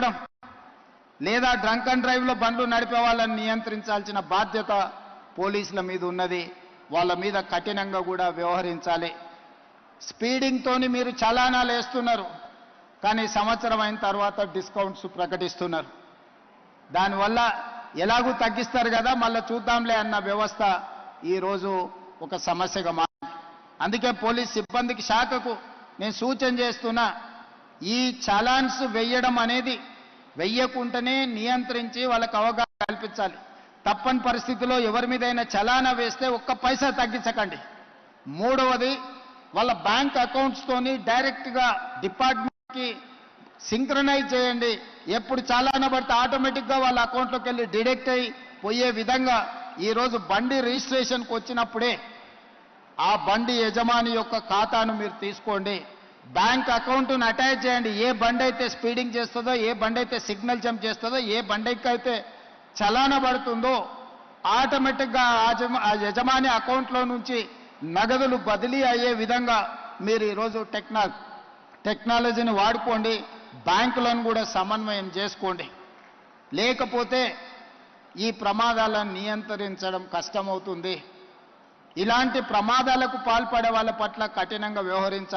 నడపడం లేదా drunk and డ్రైవ్లో బండ్లు నడిపే వాళ్ళని నియంత్రించాల్సిన బాధ్యత పోలీసుల మీద ఉన్నది. వాళ్ళ మీద కఠినంగా కూడా వ్యవహరించాలి. స్పీడింగ్తోని మీరు చలానాలు వేస్తున్నారు, కానీ సంవత్సరం అయిన తర్వాత డిస్కౌంట్స్ ప్రకటిస్తున్నారు. దానివల్ల ఎలాగూ తగ్గిస్తారు కదా, మళ్ళీ చూద్దాంలే అన్న వ్యవస్థ ఈరోజు ఒక సమస్యగా మారింది. అందుకే పోలీస్ సిబ్బందికి శాఖకు నేను సూచన చేస్తున్నా, ఈ చలాన్స్ వెయ్యడం అనేది వెయ్యకుంటేనే నియంత్రించి వాళ్ళకు అవగాహన కల్పించాలి. తప్పని పరిస్థితిలో ఎవరి మీదైనా చలానా వేస్తే ఒక్క పైసా తగ్గించకండి. మూడవది, వాళ్ళ బ్యాంక్ అకౌంట్స్తోని డైరెక్ట్గా డిపార్ట్మెంట్కి సింక్రనైజ్ చేయండి. ఎప్పుడు చలానా పడితే ఆటోమేటిక్గా వాళ్ళ అకౌంట్లోకి వెళ్ళి డిడక్ట్ అయ్యి పోయే విధంగా ఈరోజు బండి రిజిస్ట్రేషన్కి వచ్చినప్పుడే ఆ బండి యజమాని యొక్క ఖాతాను మీరు తీసుకోండి. బ్యాంక్ అకౌంట్ను అటాచ్ చేయండి. ఏ బండి అయితే స్పీడింగ్ చేస్తుందో, ఏ బండి అయితే సిగ్నల్ జంప్ చేస్తుందో, ఏ బండికి అయితే చలానా పడుతుందో ఆటోమేటిక్గా ఆ యజమాని అకౌంట్లో నుంచి నగదులు బదిలీ అయ్యే విధంగా మీరు ఈరోజు టెక్నాలజీని వాడుకోండి. బ్యాంకులను కూడా సమన్వయం చేసుకోండి. లేకపోతే ఈ ప్రమాదాలను నియంత్రించడం కష్టమవుతుంది. ఇలాంటి ప్రమాదాలకు పాల్పడే వాళ్ళ పట్ల కఠినంగా వ్యవహరించాలి.